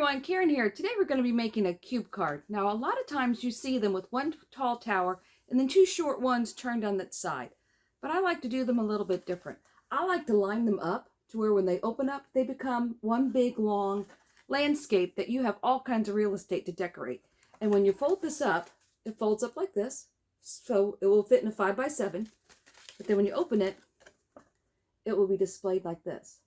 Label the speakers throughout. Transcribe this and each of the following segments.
Speaker 1: everyone, Karen here. Today we're going to be making a cube card. Now a lot of times you see them with one tall tower and then two short ones turned on that side. But I like to do them a little bit different. I like to line them up to where when they open up they become one big long landscape that you have all kinds of real estate to decorate. And when you fold this up, it folds up like this. So it will fit in a 5x7. But then when you open it, it will be displayed like this.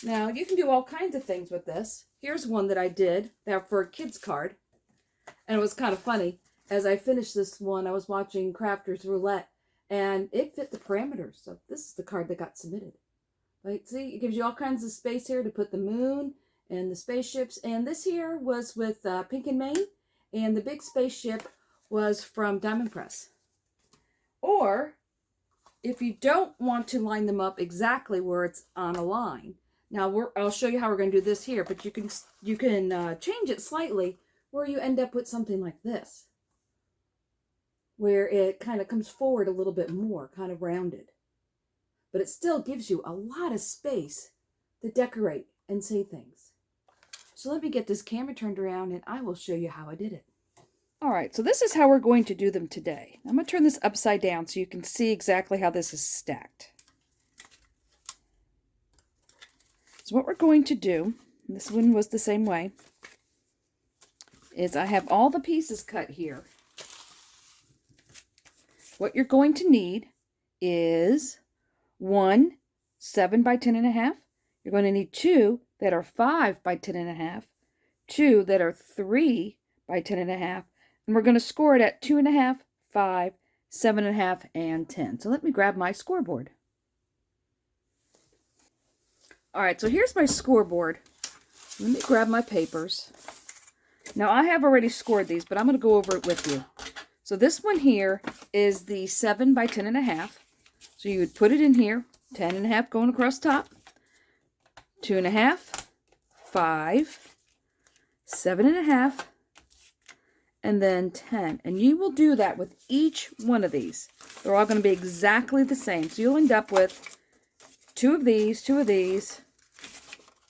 Speaker 1: Now, you can do all kinds of things with this. Here's one that I did for a kid's card. And it was kind of funny. As I finished this one, I was watching Crafters Roulette, and it fit the parameters. So this is the card that got submitted. Right? See, it gives you all kinds of space here to put the moon and the spaceships. And this here was with Pink and Main, and the big spaceship was from Diamond Press. Or, if you don't want to line them up exactly where it's on a line, now I'll show you how we're going to do this here, but you can change it slightly where you end up with something like this, where it kind of comes forward a little bit more, kind of rounded. But it still gives you a lot of space to decorate and say things. So let me get this camera turned around and I will show you how I did it. All right, so this is how we're going to do them today. I'm going to turn this upside down so you can see exactly how this is stacked. So what we're going to do, and this one was the same way, is I have all the pieces cut here. What you're going to need is one 7 by 10.5. You're going to need two that are 5 by 10.5, two that are 3 by 10.5, and we're going to score it at 2.5, 5, 7.5, and 10. So let me grab my scoreboard. All right, so here's my scoreboard. Let me grab my papers. Now, I have already scored these, but I'm going to go over it with you. So this one here is the 7 by 10.5. So you would put it in here, 10.5 going across top, 2.5, 5, 7.5, and then 10. And you will do that with each one of these. They're all going to be exactly the same. So you'll end up with two of these,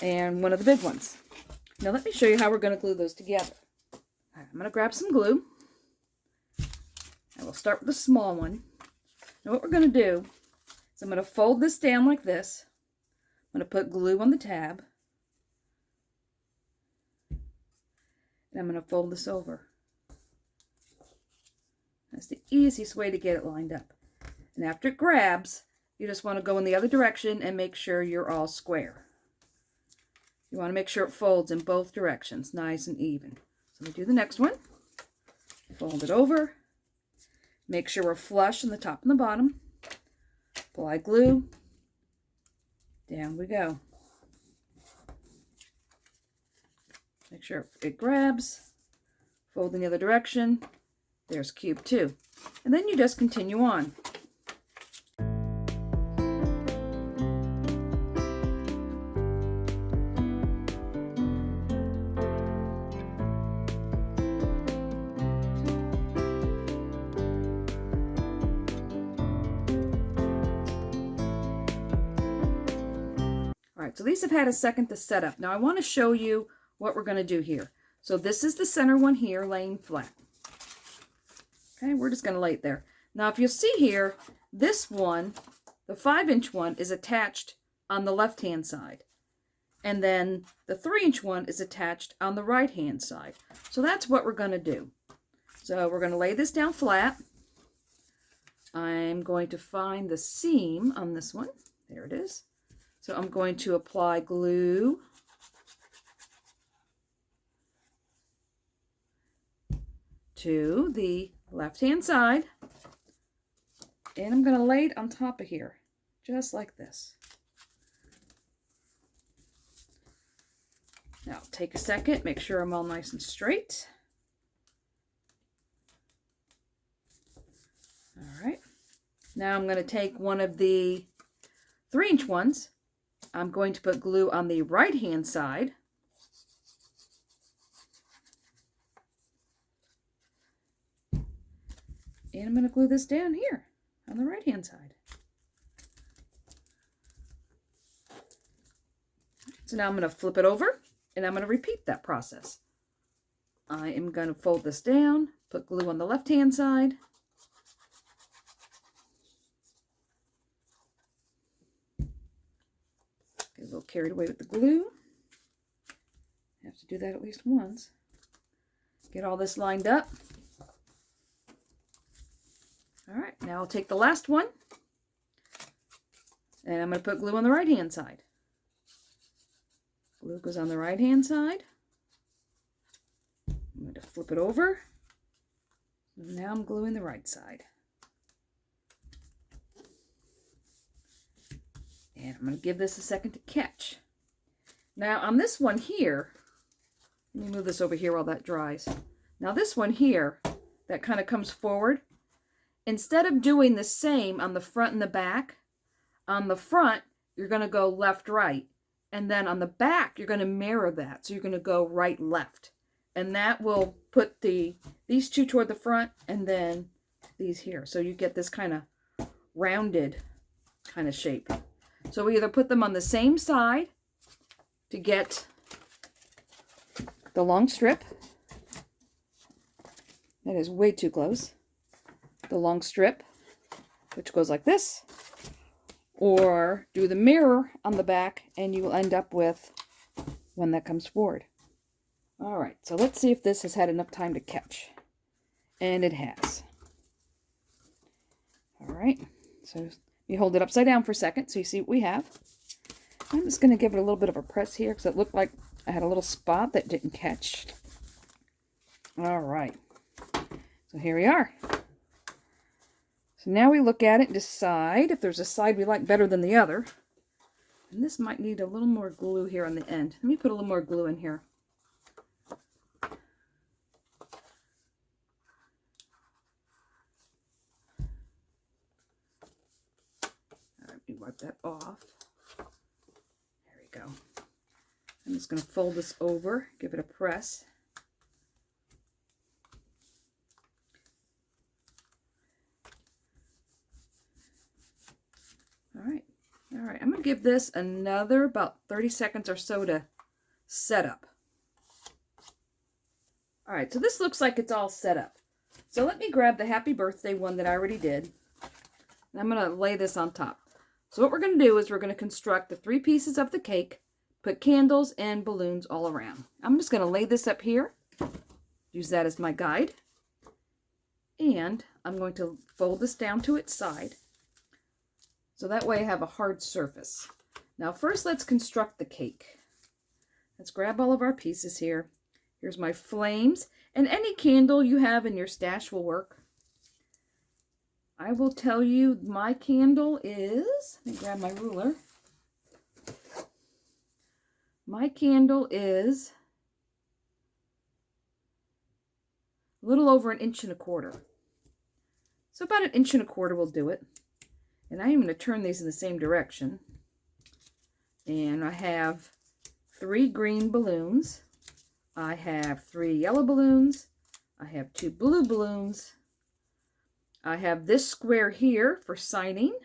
Speaker 1: and one of the big ones. Now let me show you how we're going to glue those together. I'm going to grab some glue. And we'll start with the small one. Now what we're going to do is I'm going to fold this down like this. I'm going to put glue on the tab. And I'm going to fold this over. That's the easiest way to get it lined up. And after it grabs, you just want to go in the other direction and make sure you're all square. You want to make sure it folds in both directions, nice and even. So we do the next one. Fold it over. Make sure we're flush on the top and the bottom. Apply glue. Down we go. Make sure it grabs. Fold in the other direction. There's cube 2. And then you just continue on. So these have had a second to set up. Now I want to show you what we're going to do here. So this is the center one here laying flat. Okay, we're just going to lay it there. Now if you'll see here, this one, the 5-inch one, is attached on the left-hand side. And then the 3-inch one is attached on the right-hand side. So that's what we're going to do. So we're going to lay this down flat. I'm going to find the seam on this one. There it is. So I'm going to apply glue to the left-hand side, and I'm going to lay it on top of here, just like this. Now take a second, make sure I'm all nice and straight. All right. Now I'm going to take one of the 3-inch ones. I'm going to put glue on the right-hand side. And I'm going to glue this down here on the right-hand side. So now I'm going to flip it over And I'm going to repeat that process. I am going to fold this down, put glue on the left-hand side. Get a little carried away with the glue. Have to do that at least once. Get all this lined up. All right, now I'll take the last one, and I'm going to put glue on the right-hand side. Glue goes on the right-hand side. I'm going to flip it over. Now I'm gluing the right side. And I'm going to give this a second to catch. Now on this one here, let me move this over here while that dries. Now this one here, that kind of comes forward. Instead of doing the same on the front and the back, on the front, you're going to go left, right. And then on the back, you're going to mirror that. So you're going to go right, left. And that will put these two toward the front and then these here. So you get this kind of rounded kind of shape. So we either put them on the same side to get the long strip. That is way too close. The long strip, which goes like this, or do the mirror on the back and you will end up with one that comes forward. All right, so let's see if this has had enough time to catch. And it has. All right, so you hold it upside down for a second so you see what we have. I'm just going to give it a little bit of a press here because it looked like I had a little spot that didn't catch. All right, so here we are. So now we look at it and decide if there's a side we like better than the other. And this might need a little more glue here on the end. Let me put a little more glue in here. All right, let me wipe that off. There we go. I'm just going to fold this over, give it a press. All right, I'm going to give this another about 30 seconds or so to set up. All right, so this looks like it's all set up. So let me grab the happy birthday one that I already did. And I'm going to lay this on top. So what we're going to do is we're going to construct the 3 pieces of the cake, put candles and balloons all around. I'm just going to lay this up here, use that as my guide. And I'm going to fold this down to its side. So that way I have a hard surface. Now first let's construct the cake. Let's grab all of our pieces here. Here's my flames, and any candle you have in your stash will work. I will tell you my candle is, let me grab my ruler. My candle is a little over 1 1/4 inches. So about 1 1/4 inches will do it. And I'm going to turn these in the same direction. And I have 3 green balloons. I have 3 yellow balloons. I have 2 blue balloons. I have this square here for signing.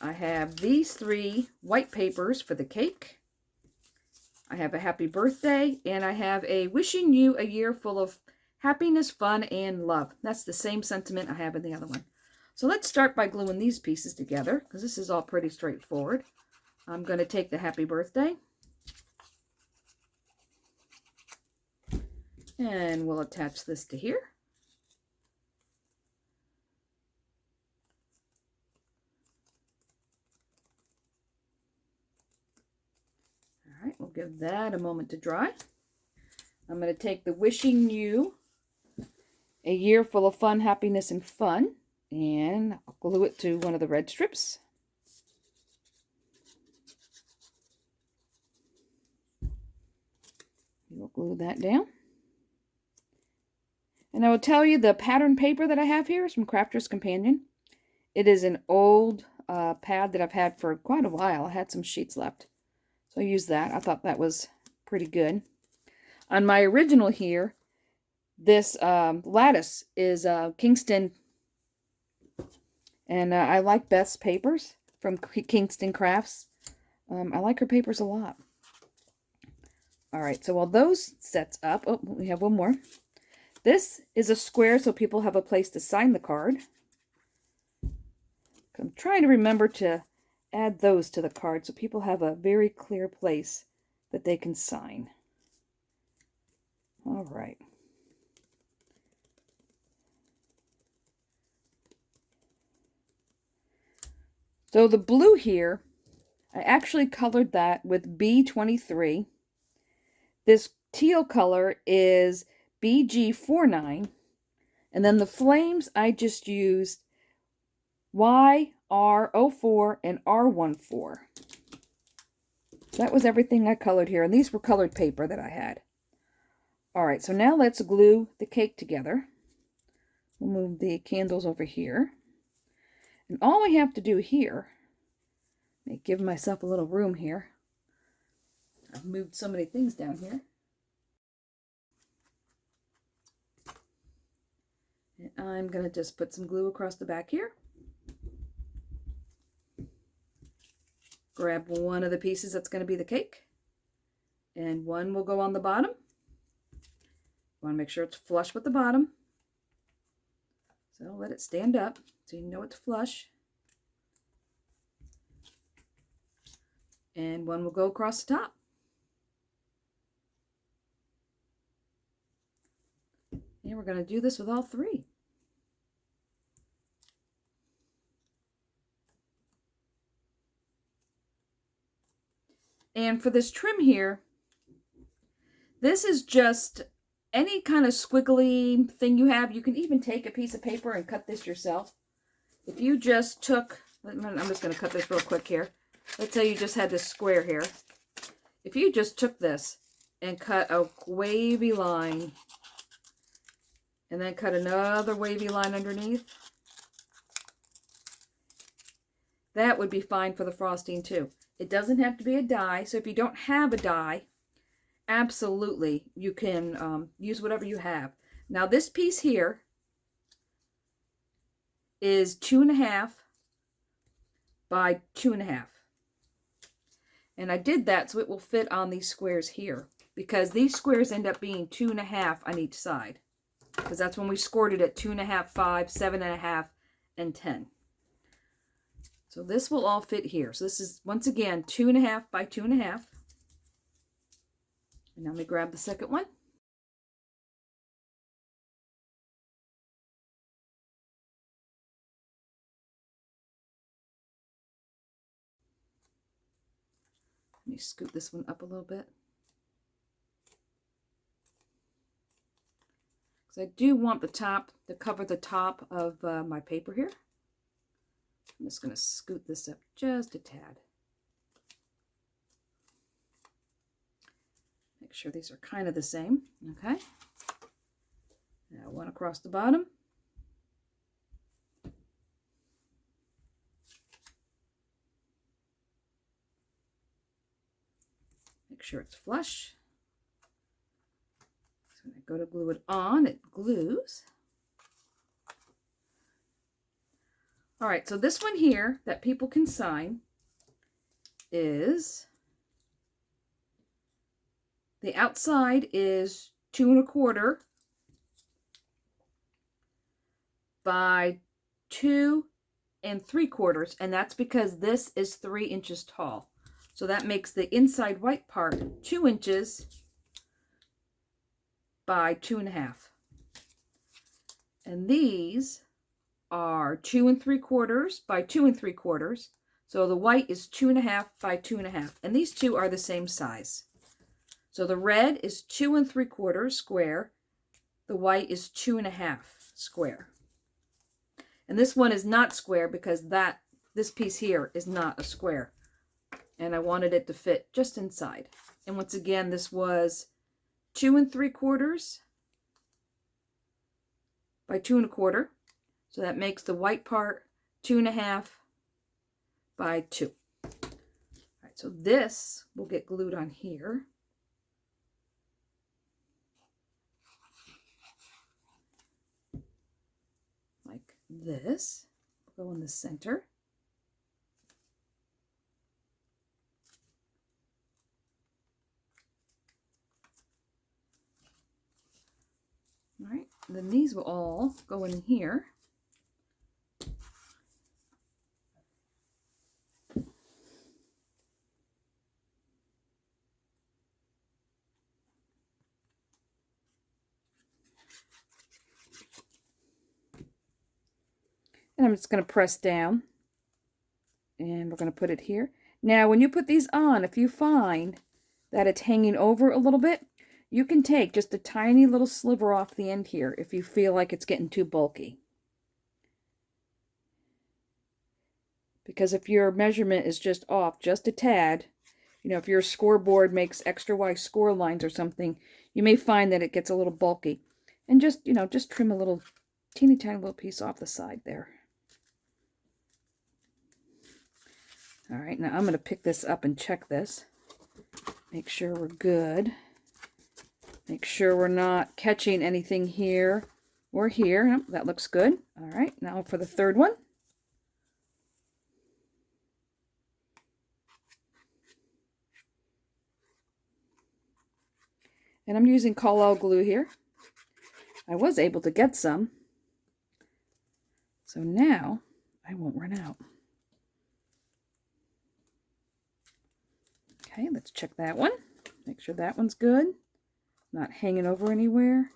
Speaker 1: I have these 3 white papers for the cake. I have a happy birthday. And I have a wishing you a year full of happiness, fun, and love. That's the same sentiment I have in the other one. So let's start by gluing these pieces together, because this is all pretty straightforward. I'm going to take the happy birthday, and we'll attach this to here. All right, we'll give that a moment to dry. I'm going to take the wishing you a year full of fun, happiness, and fun. And I'll glue it to one of the red strips. We'll glue that down. And I will tell you the pattern paper that I have here is from Crafter's Companion. It is an old pad that I've had for quite a while. I had some sheets left. So I used that. I thought that was pretty good. On my original here, this lattice is Kingston. And I like Beth's papers from Kingston Crafts. I like her papers a lot. All right, so while those sets up, oh, we have one more. This is a square so people have a place to sign the card. I'm trying to remember to add those to the card so people have a very clear place that they can sign. All right. So the blue here, I actually colored that with B23. This teal color is BG49. And then the flames, I just used YR04 and R14. That was everything I colored here. And these were colored paper that I had. All right, so now let's glue the cake together. We'll move the candles over here. And all we have to do here, let me give myself a little room here. I've moved so many things down here. And I'm going to just put some glue across the back here. Grab one of the pieces that's going to be the cake. And one will go on the bottom. You want to make sure it's flush with the bottom. So let it stand up so you know it's flush. And one will go across the top. And we're going to do this with all three. And for this trim here, this is just any kind of squiggly thing you have. You can even take a piece of paper and cut this yourself. If you just took, I'm just going to cut this real quick here. Let's say you just had this square here. If you just took this and cut a wavy line, and then cut another wavy line underneath, that would be fine for the frosting too. It doesn't have to be a die, so if you don't have a die, absolutely, you can use whatever you have. Now this piece here is 2.5 by 2.5. And I did that so it will fit on these squares here, because these squares end up being 2.5 on each side. Because that's when we scored it at 2.5, 5, 7.5, and 10. So this will all fit here. So this is, once again, 2.5 by 2.5. And now let me grab the second one. Let me scoot this one up a little bit. Because I do want the top to cover the top of my paper here. I'm just going to scoot this up just a tad. Make sure these are kind of the same. Okay. Now one across the bottom. Make sure it's flush. So when I go to glue it on, it glues. All right, so this one here that people can sign is, the outside is 2.25 by 2.75, and that's because this is 3 inches tall. So that makes the inside white part 2 inches by 2.5. And these are 2.75 by 2.75. So the white is 2.5 by 2.5. And these two are the same size. So the red is 2.75 square. The white is 2.5 square. And this one is not square because this piece here is not a square. And I wanted it to fit just inside. And once again, this was 2.75 by 2.25. So that makes the white part 2.5 by 2. All right, so this will get glued on here. Like this. Go in the center. then these will all go in here. And I'm just going to press down. And we're going to put it here. Now, when you put these on, if you find that it's hanging over a little bit, you can take just a tiny little sliver off the end here if you feel like it's getting too bulky. Because if your measurement is just off just a tad, you know, if your scoreboard makes extra wide score lines or something, you may find that it gets a little bulky. And just, you know, just trim a little teeny tiny little piece off the side there. All right, now I'm going to pick this up and check this. Make sure we're good. Make sure we're not catching anything here or here. Nope, that looks good. All right, now for the third one. And I'm using Call glue here. I was able to get some. So now I won't run out. Okay, let's check that one. Make sure that one's good. Not hanging over anywhere.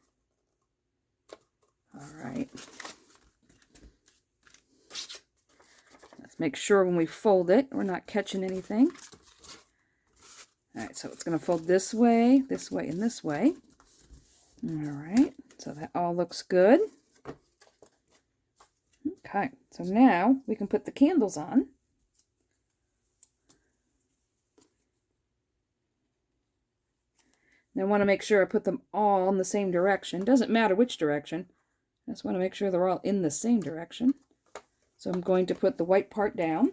Speaker 1: All right. Let's make sure when we fold it, we're not catching anything. All right, so it's going to fold this way, and this way. All right, so that all looks good. Okay, so now we can put the candles on. Now I want to make sure I put them all in the same direction. Doesn't matter which direction. I just want to make sure they're all in the same direction. So I'm going to put the white part down.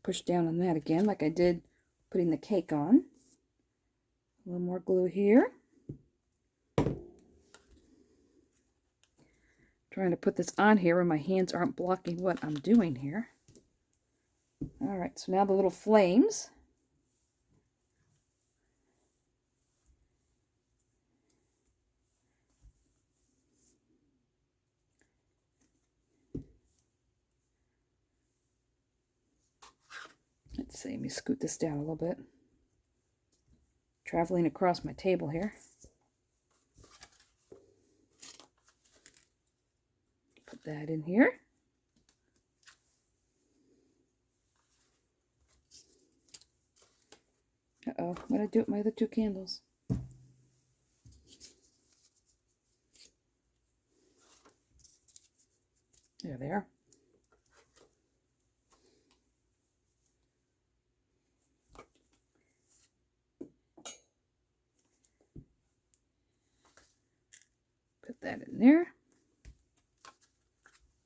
Speaker 1: Push down on that again like I did putting the cake on. A little more glue here. Trying to put this on here where my hands aren't blocking what I'm doing here. All right, so now the little flames. Let's see, let me scoot this down a little bit. Traveling across my table here. Put that in here. Uh-oh, what did I do with my other two candles? There they are. Put that in there.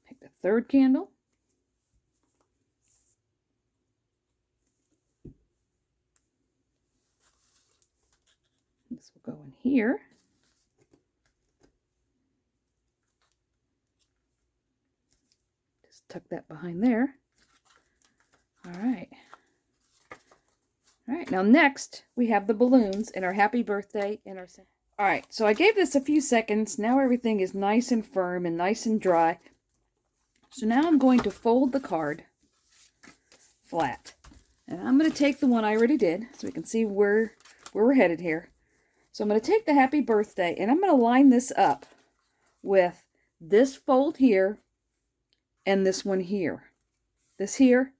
Speaker 1: Take the third candle. This will go in here. Just tuck that behind there. All right. All right, now next we have the balloons and our happy birthday and our... All right, so I gave this a few seconds. Now everything is nice and firm and nice and dry. So now I'm going to fold the card flat. And I'm going to take the one I already did so we can see where we're headed here. So I'm going to take the happy birthday and I'm going to line this up with this fold here and this one here. This here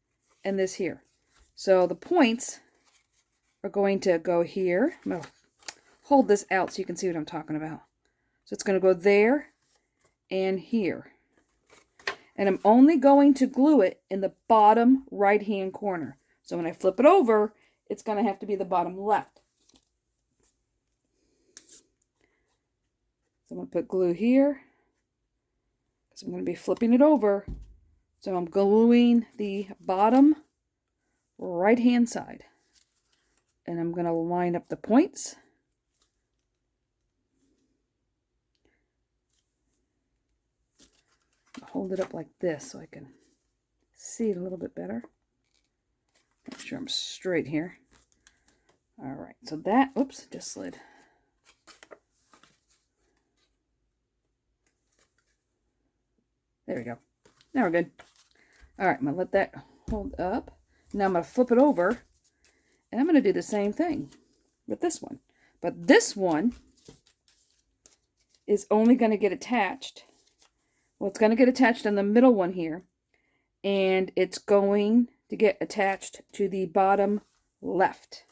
Speaker 1: and this here. So the points are going to go here. I'm going to hold this out so you can see what I'm talking about. So it's going to go there and here. And I'm only going to glue it in the bottom right-hand corner. So when I flip it over, it's going to have to be the bottom left. So I'm going to put glue here, because I'm going to be flipping it over. So I'm gluing the bottom right-hand side. And I'm going to line up the points. hold it up like this so I can see it a little bit better. Make sure I'm straight here. All right, so that, oops, just slid. There we go. Now we're good. All right, I'm gonna let that hold up. Now I'm gonna flip it over, and I'm gonna do the same thing with this one. But this one is only gonna get attached. Well, it's gonna get attached on the middle one here, and it's going to get attached to the bottom left.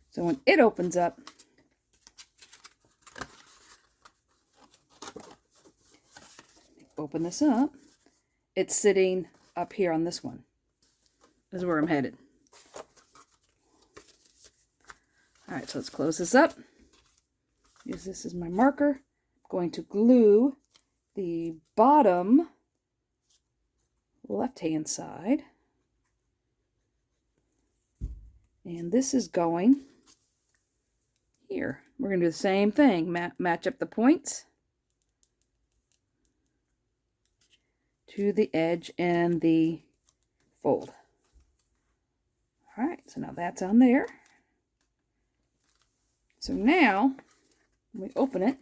Speaker 1: So when it opens up, open this up, it's sitting up here on this one. This is where I'm headed. All right, so let's close this up. Use this as my marker. I'm going to glue the bottom left-hand side. And this is going here. We're going to do the same thing. Match up the points to the edge and the fold. All right, so now that's on there. So now, when we open it,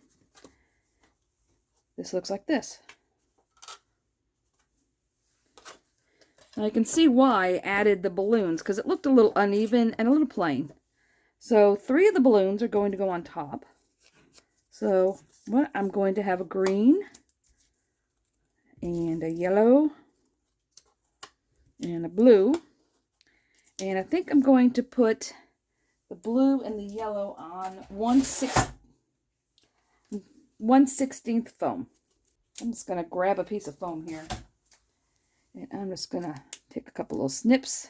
Speaker 1: this looks like this. Now you can see why I added the balloons, because it looked a little uneven and a little plain. So 3 of the balloons are going to go on top. So what I'm going to have a green and a yellow and a blue. And I think I'm going to put the blue and the yellow on 1/16 foam. I'm just going to grab a piece of foam here. And I'm just going to take a couple little snips.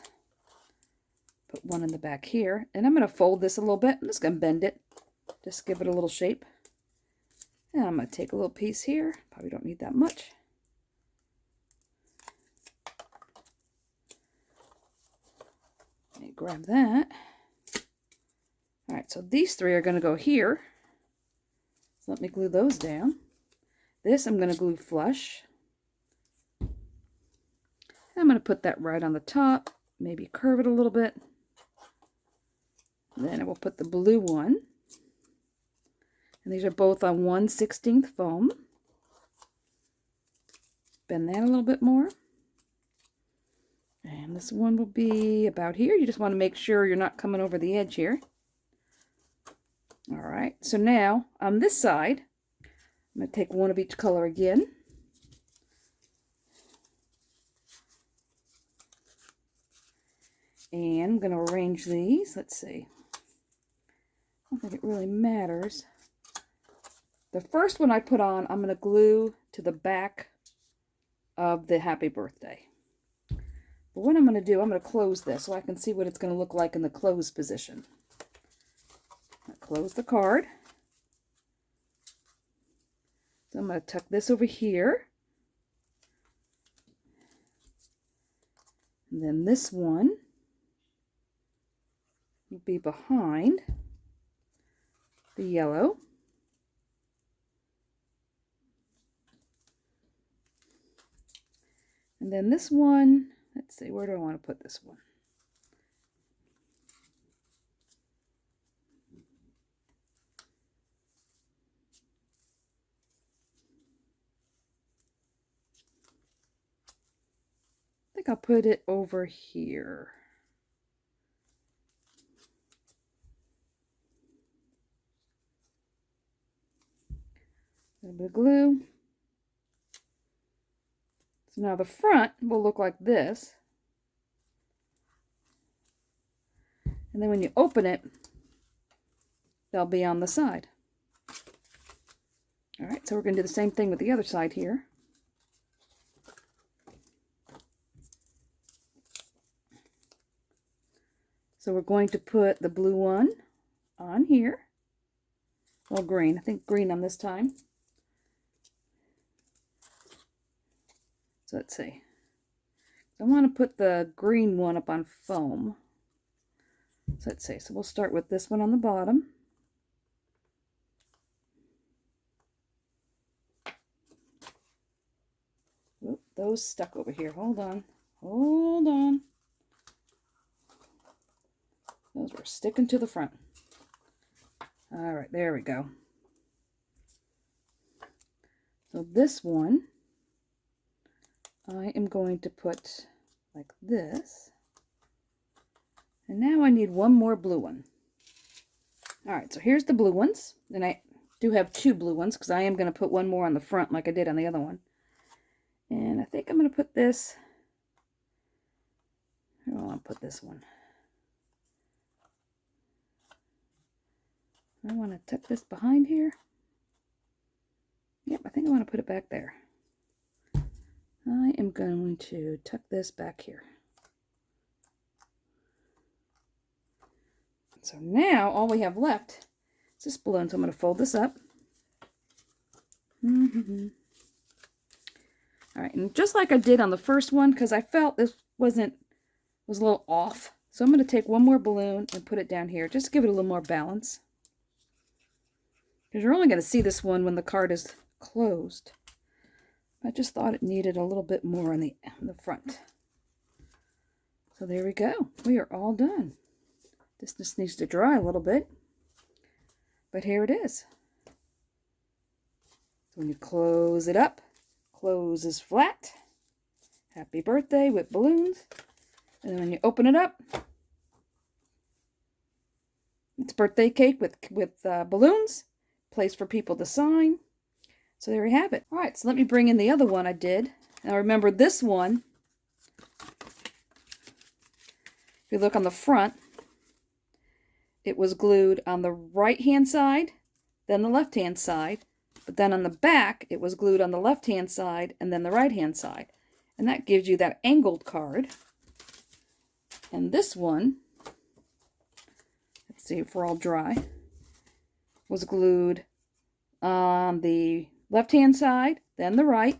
Speaker 1: Put one in the back here. And I'm going to fold this a little bit. I'm just going to bend it. Just give it a little shape. And I'm going to take a little piece here. Probably don't need that much. Grab that. All right, so these 3 are going to go here. So let me glue those down. This I'm going to glue flush. I'm going to put that right on the top, maybe curve it a little bit. Then I will put the blue one. And these are both on 1/16 foam. Bend that a little bit more. And this one will be about here. You just want to make sure you're not coming over the edge here. All right, so now on this side, I'm going to take one of each color again. And I'm going to arrange these. Let's see. I don't think it really matters. The first one I put on, I'm going to glue to the back of the happy birthday. But what I'm going to do, I'm going to close this so I can see what it's going to look like in the closed position. Close the card. So I'm going to tuck this over here. And then this one will be behind the yellow. And then this one, let's see, where do I want to put this one? I think I'll put it over here. A little bit of glue. So now the front will look like this. And then when you open it, they'll be on the side. All right, so we're going to do the same thing with the other side here. So we're going to put the blue one on here. Well, green. I think green on this time. So let's see. I want to put the green one up on foam. So let's see. So we'll start with this one on the bottom. those stuck over here. Hold on. Hold on. Those were sticking to the front. All right, there we go. So this one, I am going to put like this. And now I need one more blue one. All right, so here's the blue ones. And I do have 2 blue ones because I am going to put one more on the front like I did on the other one. And I think I'm going to put this, where do I want to put this one? I want to tuck this behind here. Yep, I think I want to put it back there. I am going to tuck this back here. So now all we have left is this balloon. So I'm going to fold this up. All right, and just like I did on the first one, because I felt this was a little off. So I'm going to take one more balloon and put it down here, just to give it a little more balance. Because you're only going to see this one when the card is closed. I just thought it needed a little bit more on the front. So there we go. We are all done. This just needs to dry a little bit. But here it is. So when you close it up, closes flat. Happy birthday with balloons. And then when you open it up, it's birthday cake with balloons. Place for people to sign. So there we have it. All right, so let me bring in the other one I did. Now remember this one, if you look on the front, it was glued on the right-hand side, then the left-hand side, but then on the back, it was glued on the left-hand side and then the right-hand side. And that gives you that angled card. And this one, let's see if we're all dry, was glued on the left-hand side, then the right,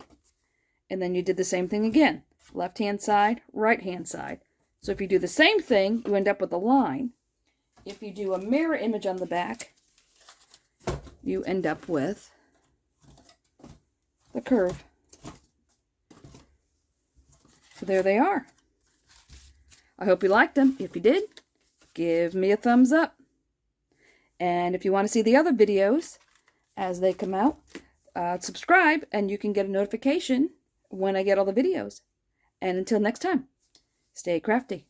Speaker 1: and then you did the same thing again. Left-hand side, right-hand side. So if you do the same thing, you end up with a line. If you do a mirror image on the back, you end up with the curve. So there they are. I hope you liked them. If you did, give me a thumbs up. And if you want to see the other videos as they come out, subscribe and you can get a notification when I get all the videos. And until next time, stay crafty.